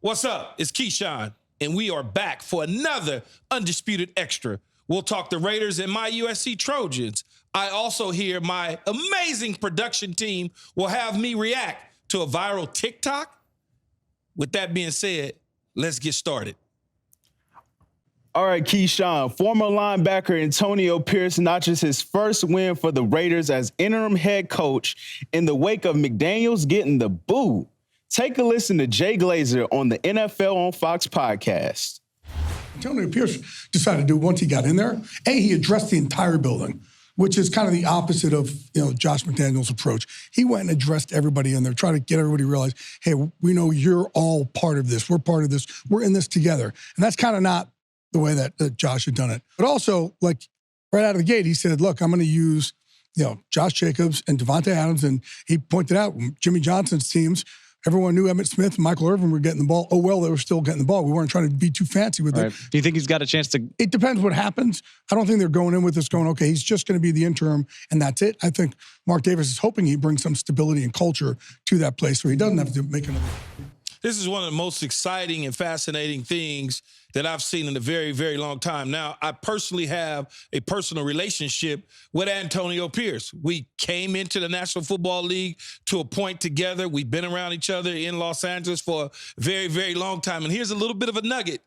What's up? It's Keyshawn, and we are back for another Undisputed Extra. We'll talk the Raiders and my USC Trojans. I also hear my amazing production team will have me react to a viral TikTok. With that being said, let's get started. All right, Keyshawn, former linebacker Antonio Pierce notches his first win for the Raiders as interim head coach in the wake of McDaniels getting the boot. Take a listen to Jay Glazer on the NFL on Fox podcast. Antonio Pierce decided to do once he got in there. He addressed the entire building, which is kind of the opposite of Josh McDaniels' approach. He went and addressed everybody in there, trying to get everybody to realize, hey, we know you're all part of this. We're part of this. We're in this together. And that's kind of not the way that Josh had done it. But also, like right out of the gate, he said, look, I'm going to use Josh Jacobs and Davante Adams. And he pointed out Jimmy Johnson's teams. Everyone knew Emmitt Smith and Michael Irvin were getting the ball. Oh, well, they were still getting the ball. We weren't trying to be too fancy with it. Do you think he's got a chance to? It depends what happens. I don't think they're going in with this going, okay, he's just going to be the interim and that's it. I think Mark Davis is hoping he brings some stability and culture to that place so he doesn't have to make another. This is one of the most exciting and fascinating things that I've seen in a very, very long time. Now, I personally have a personal relationship with Antonio Pierce. We came into the National Football League to a point together. We've been around each other in Los Angeles for a very, very long time. And here's a little bit of a nugget.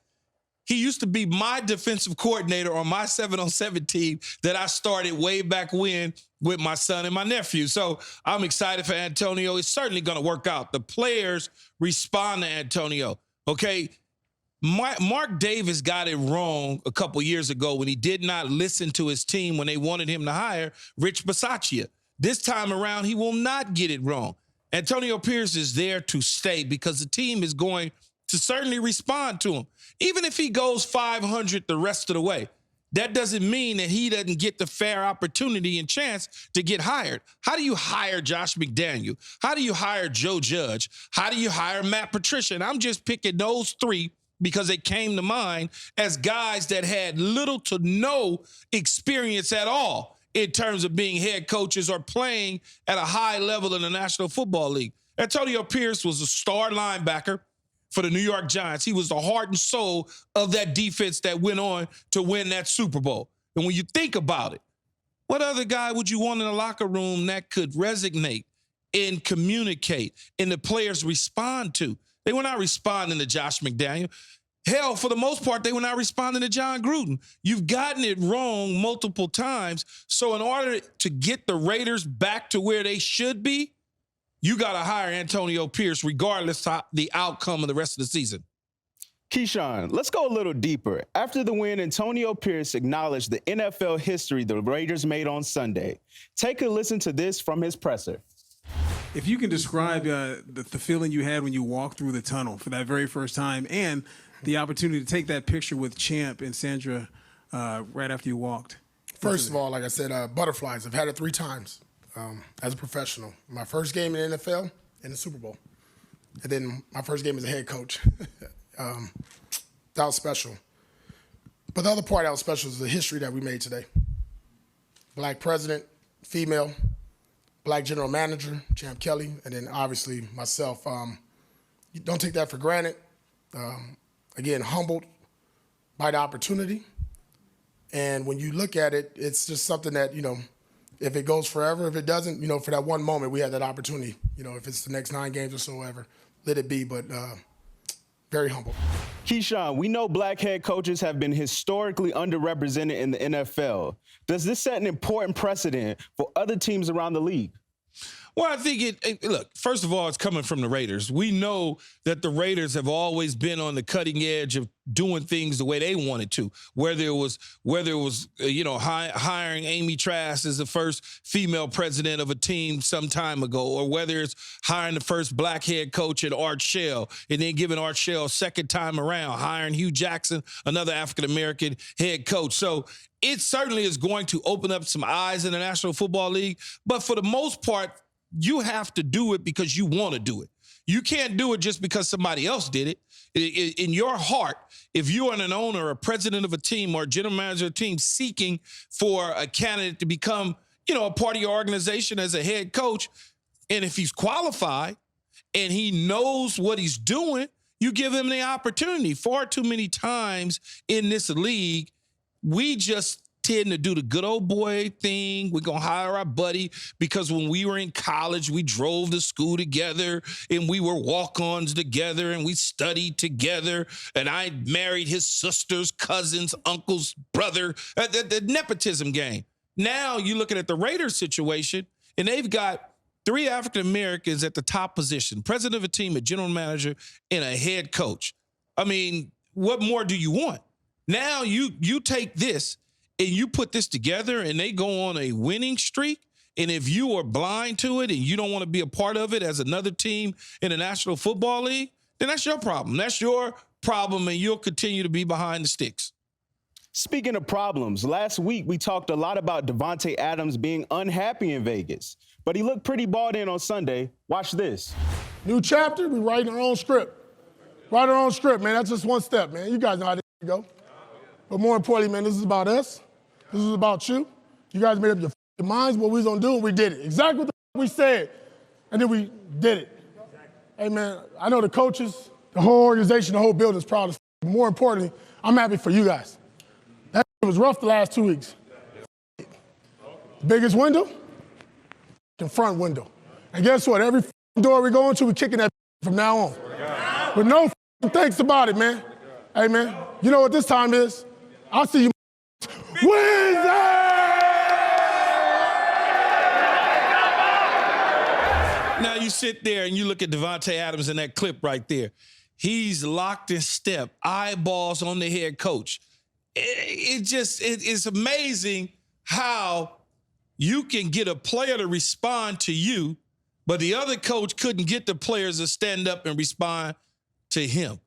He used to be my defensive coordinator on my 7-on-7 team that I started way back when with my son and my nephew. So I'm excited for Antonio. It's certainly going to work out. The players respond to Antonio, okay? Mark Davis got it wrong a couple years ago when he did not listen to his team when they wanted him to hire Rich Bisaccia. This time around, he will not get it wrong. Antonio Pierce is there to stay because the team is going to certainly respond to him. Even if he goes 500 the rest of the way, that doesn't mean that he doesn't get the fair opportunity and chance to get hired. How do you hire Josh McDaniel? How do you hire Joe Judge? How do you hire Matt Patricia? And I'm just picking those three because they came to mind as guys that had little to no experience at all in terms of being head coaches or playing at a high level in the National Football League. Antonio Pierce was a star linebacker for the New York Giants. He was the heart and soul of that defense that went on to win that Super Bowl. And when you think about it, what other guy would you want in the locker room that could resonate and communicate and the players respond to? They were not responding to Josh McDaniel. Hell, for the most part, they were not responding to John Gruden. You've gotten it wrong multiple times. So in order to get the Raiders back to where they should be, you got to hire Antonio Pierce regardless of the outcome of the rest of the season. Keyshawn, let's go a little deeper. After the win, Antonio Pierce acknowledged the NFL history the Raiders made on Sunday. Take a listen to this from his presser. If you can describe the feeling you had when you walked through the tunnel for that very first time and the opportunity to take that picture with Champ and Sandra right after you walked. First of all, like I said, butterflies. I've had it 3 times as a professional. My first game in the NFL and the Super Bowl. And then my first game as a head coach. That was special. But the other part that was special is the history that we made today. Black president, female, black general manager, Champ Kelly, and then obviously myself. You don't take that for granted. Again, humbled by the opportunity. And when you look at it, it's just something that, if it goes forever, if it doesn't, for that one moment, we had that opportunity. If it's the next 9 games or so ever, let it be. But very humble. Keyshawn, we know black head coaches have been historically underrepresented in the NFL. Does this set an important precedent for other teams around the league? Well, I think look, first of all, it's coming from the Raiders. We know that the Raiders have always been on the cutting edge of doing things the way they wanted to, whether it was hiring Amy Trask as the first female president of a team some time ago, or whether it's hiring the first black head coach at Art Shell and then giving Art Shell a second time around, hiring Hugh Jackson, another African-American head coach. So it certainly is going to open up some eyes in the National Football League. But for the most part, you have to do it because you want to do it. You can't do it just because somebody else did it. In your heart, if you are an owner or president of a team or a general manager of a team seeking for a candidate to become, a part of your organization as a head coach, and if he's qualified and he knows what he's doing, You give him the opportunity. Far too many times in this league, we just tend to do the good old boy thing. We're going to hire our buddy because when we were in college, we drove to school together and we were walk-ons together and we studied together. And I married his sister's cousin's uncle's brother. The nepotism game. Now you're looking at the Raiders situation and they've got 3 African-Americans at the top position, president of a team, a general manager, and a head coach. I mean, what more do you want? Now you take this and you put this together and they go on a winning streak. And if you are blind to it and you don't want to be a part of it as another team in the National Football League, then that's your problem. That's your problem, and you'll continue to be behind the sticks. Speaking of problems, last week we talked a lot about Davante Adams being unhappy in Vegas, but he looked pretty balled in on Sunday. Watch this. New chapter, we writing our own script. Write our own script, man. That's just one step, man. You guys know how this go. But more importantly, man, this is about us. This is about you. You guys made up your minds what we was going to do, and we did it. Exactly what we said, and then we did it. Hey, man, I know the coaches, the whole organization, the whole building is proud of us. More importantly, I'm happy for you guys. That was rough the last 2 weeks. Biggest window, the front window. And guess what? Every door we go into, we're kicking that from now on. But no thanks about it, man. Hey, man, you know what this time is? I'll see you Wednesday! Now you sit there and you look at Davante Adams in that clip right there. He's locked in step, eyeballs on the head coach. It's amazing how you can get a player to respond to you, but the other coach couldn't get the players to stand up and respond to him.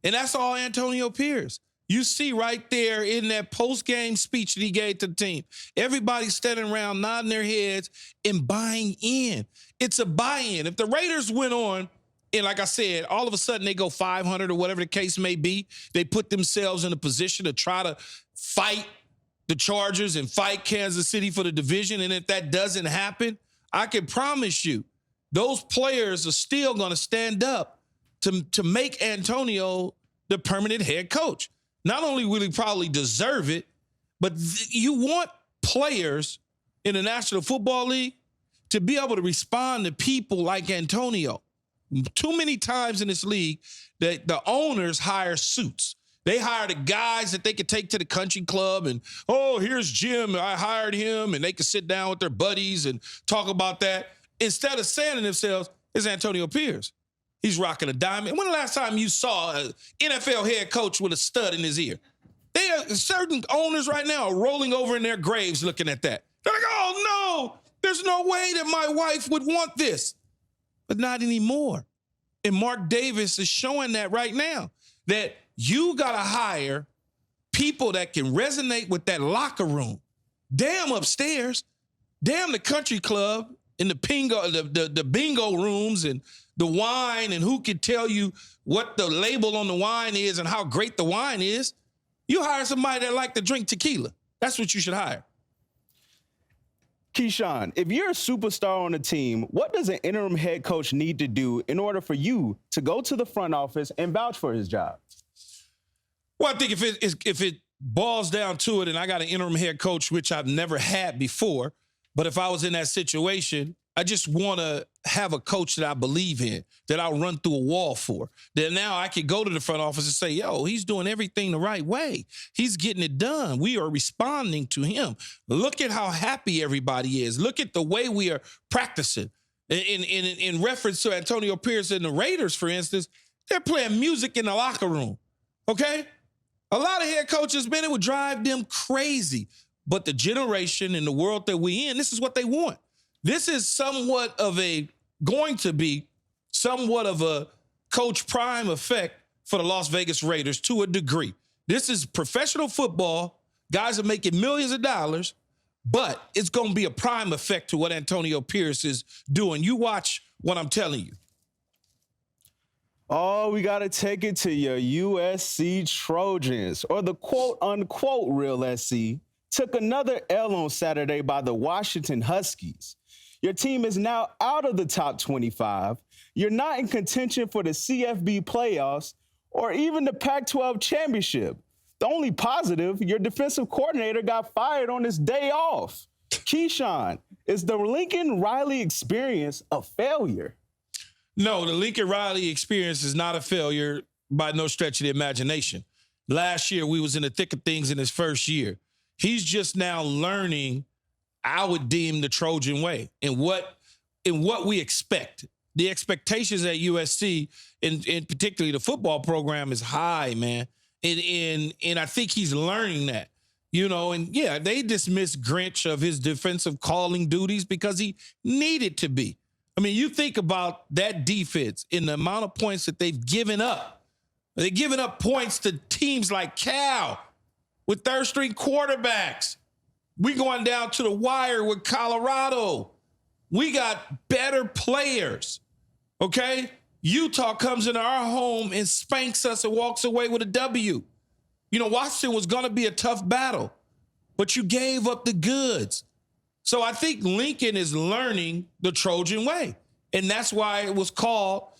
And that's all Antonio Pierce. You see right there in that post-game speech that he gave to the team, everybody's standing around nodding their heads and buying in. It's a buy-in. If the Raiders went on, and like I said, all of a sudden they go 500 or whatever the case may be, they put themselves in a position to try to fight the Chargers and fight Kansas City for the division. And if that doesn't happen, I can promise you those players are still going to stand up to make Antonio the permanent head coach. Not only will he probably deserve it, but you want players in the National Football League to be able to respond to people like Antonio. Too many times in this league that the owners hire suits. They hire the guys that they could take to the country club and, oh, here's Jim, I hired him, and they could sit down with their buddies and talk about that. Instead of saying to themselves, it's Antonio Pierce. He's rocking a diamond. When the last time you saw an NFL head coach with a stud in his ear? Certain owners right now are rolling over in their graves looking at that. They're like, oh, no, there's no way that my wife would want this. But not anymore. And Mark Davis is showing that right now, that you got to hire people that can resonate with that locker room. Damn upstairs. Damn the country club and the bingo rooms and the wine and who can tell you what the label on the wine is and how great the wine is. You hire somebody that like to drink tequila. That's what you should hire. Keyshawn, if you're a superstar on a team, what does an interim head coach need to do in order for you to go to the front office and vouch for his job? Well, I think if it boils down to it, and I got an interim head coach, which I've never had before, but if I was in that situation, I just want to have a coach that I believe in, that I'll run through a wall for. That now I could go to the front office and say, yo, he's doing everything the right way. He's getting it done. We are responding to him. Look at how happy everybody is. Look at the way we are practicing. In reference to Antonio Pierce and the Raiders, for instance, they're playing music in the locker room, okay? A lot of head coaches, man, it would drive them crazy. But the generation and the world that we in, this is what they want. This is going to be somewhat of a Coach Prime effect for the Las Vegas Raiders to a degree. This is professional football. Guys are making millions of dollars, but it's going to be a prime effect to what Antonio Pierce is doing. You watch what I'm telling you. Oh, we got to take it to your USC Trojans, or the quote-unquote real SC, took another L on Saturday by the Washington Huskies. Your team is now out of the top 25. You're not in contention for the CFB playoffs, or even the Pac-12 championship. The only positive, your defensive coordinator got fired on his day off. Keyshawn, is the Lincoln Riley experience a failure? No, the Lincoln Riley experience is not a failure by no stretch of the imagination. Last year, we was in the thick of things in his first year. He's just now learning, I would deem, the Trojan way and what we expect. The expectations at USC, and particularly the football program, is high, man. And I think he's learning that. You know, and yeah, they dismissed Grinch of his defensive calling duties because he needed to be. I mean, you think about that defense and the amount of points that they've given up. They've given up points to teams like Cal with third-string quarterbacks. We going down to the wire with Colorado. We got better players, okay? Utah comes into our home and spanks us and walks away with a W. You know, Washington was going to be a tough battle, but you gave up the goods. So I think Lincoln is learning the Trojan way. And that's why it was called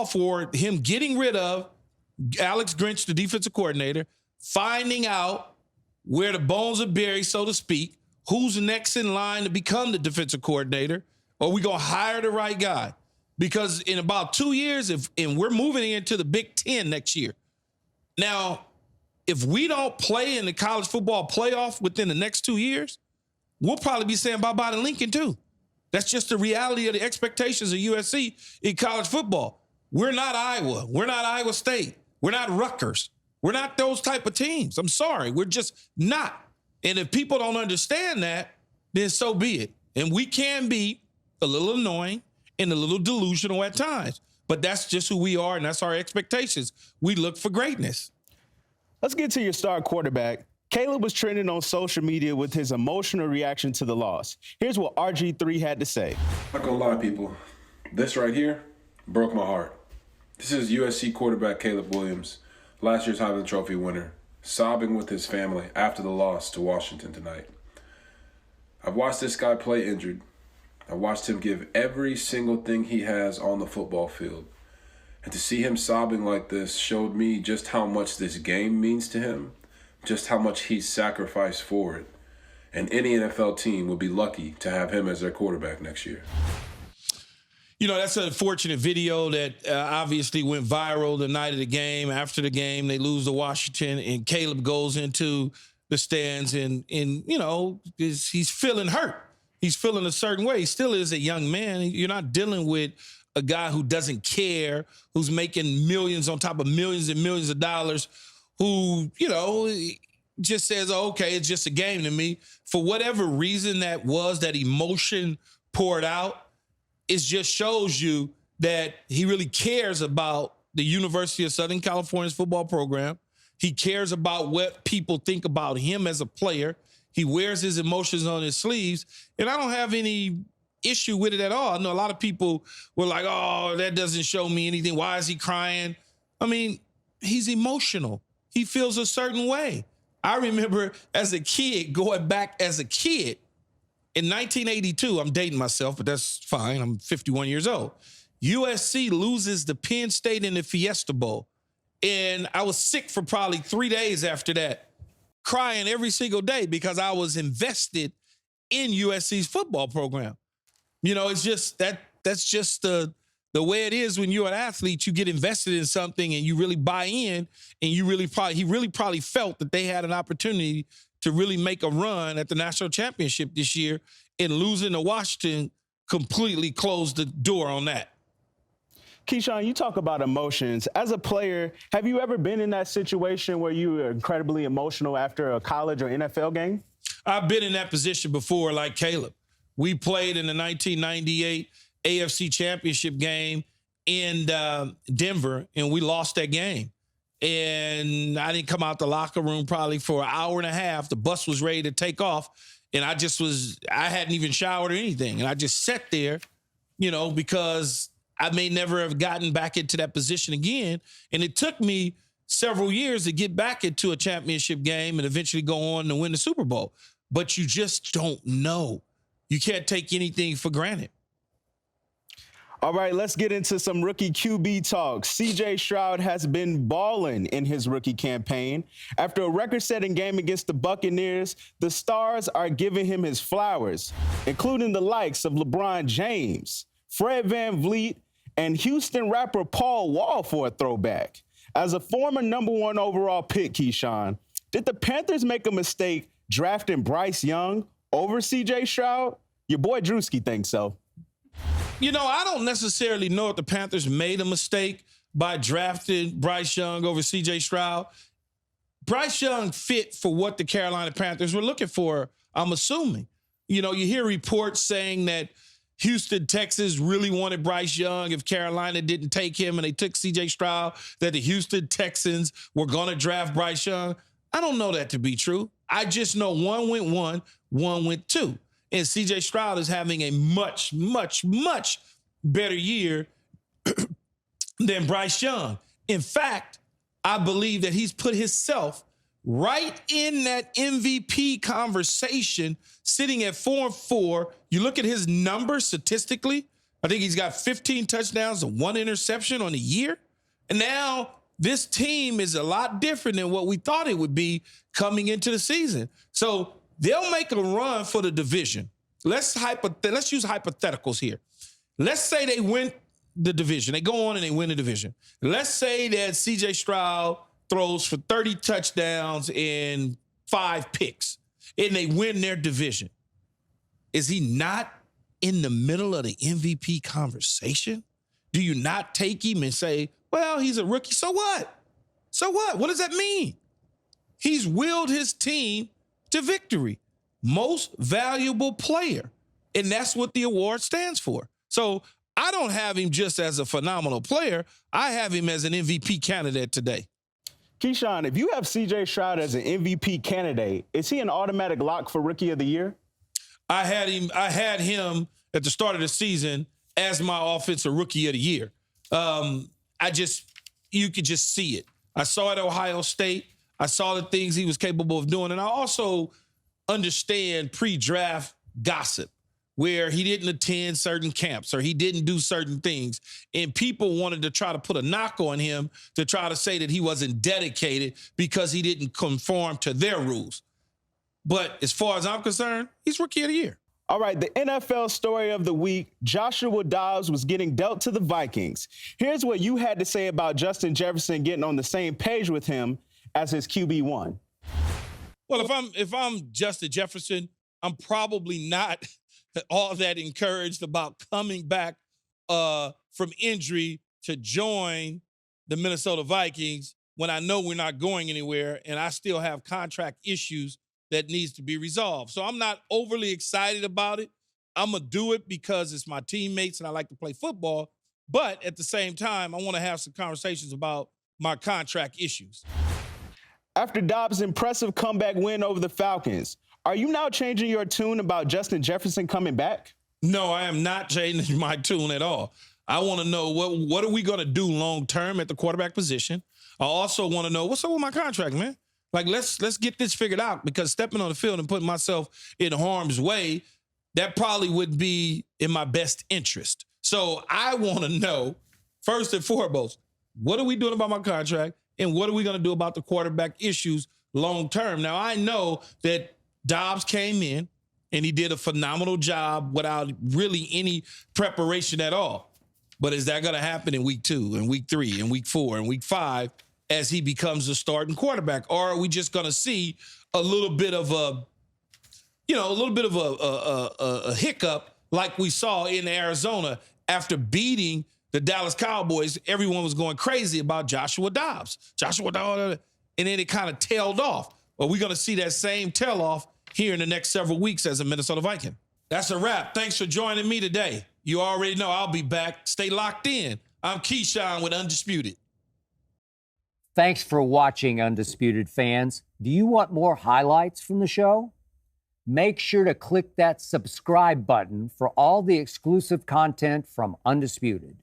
for him getting rid of Alex Grinch, the defensive coordinator, finding out where the bones are buried, so to speak, who's next in line to become the defensive coordinator, or we going to hire the right guy. Because in about 2 years, and we're moving into the Big Ten next year. Now, if we don't play in the college football playoff within the next 2 years, we'll probably be saying bye-bye to Lincoln too. That's just the reality of the expectations of USC in college football. We're not Iowa. We're not Iowa State. We're not Rutgers. We're not those type of teams. I'm sorry. We're just not. And if people don't understand that, then so be it. And we can be a little annoying and a little delusional at times. But that's just who we are, and that's our expectations. We look for greatness. Let's get to your star quarterback. Caleb was trending on social media with his emotional reaction to the loss. Here's what RG3 had to say. Not gonna lie, people. This right here broke my heart. This is USC quarterback Caleb Willams, last year's Heisman Trophy winner, sobbing with his family after the loss to Washington tonight. I've watched this guy play injured. I watched him give every single thing he has on the football field. And to see him sobbing like this showed me just how much this game means to him, just how much he's sacrificed for it. And any NFL team would be lucky to have him as their quarterback next year. You know, that's an unfortunate video that obviously went viral the night of the game. After the game, they lose to Washington, and Caleb goes into the stands and you know, he's feeling hurt. He's feeling a certain way. He still is a young man. You're not dealing with a guy who doesn't care, who's making millions on top of millions and millions of dollars, who, you know, just says, oh, okay, it's just a game to me. For whatever reason that was, that emotion poured out, it just shows you that he really cares about the University of Southern California's football program. He cares about what people think about him as a player. He wears his emotions on his sleeves, and I don't have any issue with it at all. I know a lot of people were like, oh, that doesn't show me anything. Why is he crying? I mean, he's emotional. He feels a certain way. I remember as a kid, going back as a kid, in 1982, I'm dating myself, but that's fine. I'm 51 years old. USC loses to Penn State in the Fiesta Bowl. And I was sick for probably 3 days after that, crying every single day because I was invested in USC's football program. You know, it's just that's just the way it is when you're an athlete. You get invested in something and you really buy in, and he really probably felt that they had an opportunity to really make a run at the national championship this year, and losing to Washington completely closed the door on that. Keyshawn, you talk about emotions. As a player, have you ever been in that situation where you were incredibly emotional after a college or NFL game? I've been in that position before, like Caleb. We played in the 1998 AFC Championship game in Denver, and we lost that game. And I didn't come out the locker room probably for an hour and a half. The bus was ready to take off, and I hadn't even showered or anything. And I just sat there, you know, because I may never have gotten back into that position again. And it took me several years to get back into a championship game and eventually go on to win the Super Bowl. But you just don't know. You can't take anything for granted. All right, let's get into some rookie QB talk. CJ Stroud has been balling in his rookie campaign. After a record-setting game against the Buccaneers, the Stars are giving him his flowers, including the likes of LeBron James, Fred VanVleet, and Houston rapper Paul Wall for a throwback. As a former #1 overall pick, Keyshawn, did the Panthers make a mistake drafting Bryce Young over CJ Stroud? Your boy Drewski thinks so. You know, I don't necessarily know if the Panthers made a mistake by drafting Bryce Young over C.J. Stroud. Bryce Young fit for what the Carolina Panthers were looking for, I'm assuming. You know, you hear reports saying that Houston, Texas really wanted Bryce Young. If Carolina didn't take him and they took C.J. Stroud, that the Houston Texans were going to draft Bryce Young. I don't know that to be true. I just know one went 1, one went 2. And C.J. Stroud is having a much, much, much better year than Bryce Young. In fact, I believe that he's put himself right in that MVP conversation, sitting at 4-4. You look at his numbers statistically, I think he's got 15 touchdowns and 1 interception on the year. And now this team is a lot different than what we thought it would be coming into the season. So they'll make a run for the division. Let's use hypotheticals here. Let's say they win the division. They go on and they win the division. Let's say that C.J. Stroud throws for 30 touchdowns and 5 picks, and they win their division. Is he not in the middle of the MVP conversation? Do you not take him and say, well, he's a rookie, so what? So what? What does that mean? He's willed his team to victory. Most valuable player. And that's what the award stands for. So I don't have him just as a phenomenal player. I have him as an MVP candidate today. Keyshawn, if you have C.J. Stroud as an MVP candidate, is he an automatic lock for Rookie of the Year? I had him at the start of the season as my offensive Rookie of the Year. You could just see it. I saw it at Ohio State. I saw the things he was capable of doing. And I also understand pre-draft gossip where he didn't attend certain camps or he didn't do certain things. And people wanted to try to put a knock on him to try to say that he wasn't dedicated because he didn't conform to their rules. But as far as I'm concerned, he's Rookie of the Year. All right, the NFL story of the week, Joshua Dobbs was getting dealt to the Vikings. Here's what you had to say about Justin Jefferson getting on the same page with him as his QB1. Well, if I'm Justin Jefferson, I'm probably not all that encouraged about coming back from injury to join the Minnesota Vikings when I know we're not going anywhere and I still have contract issues that needs to be resolved. So I'm not overly excited about it. I'm going to do it because it's my teammates and I like to play football. But at the same time, I want to have some conversations about my contract issues. After Dobbs' impressive comeback win over the Falcons, are you now changing your tune about Justin Jefferson coming back? No, I am not changing my tune at all. I want to know what are we going to do long term at the quarterback position. I also want to know what's up with my contract, man. Like, let's get this figured out, because stepping on the field and putting myself in harm's way, that probably would be in my best interest. So I want to know, first and foremost, what are we doing about my contract, and what are we going to do about the quarterback issues long term? Now, I know that Dobbs came in and he did a phenomenal job without really any preparation at all. But is that going to happen in week 2 and week 3 and week 4 and week 5 as he becomes the starting quarterback? Or are we just going to see a little bit of a hiccup like we saw in Arizona after beating the Dallas Cowboys? Everyone was going crazy about Joshua Dobbs. And then it kind of tailed off. Are we going to see that same tail off here in the next several weeks as a Minnesota Viking? That's a wrap. Thanks for joining me today. You already know I'll be back. Stay locked in. I'm Keyshawn with Undisputed. Thanks for watching, Undisputed fans. Do you want more highlights from the show? Make sure to click that subscribe button for all the exclusive content from Undisputed.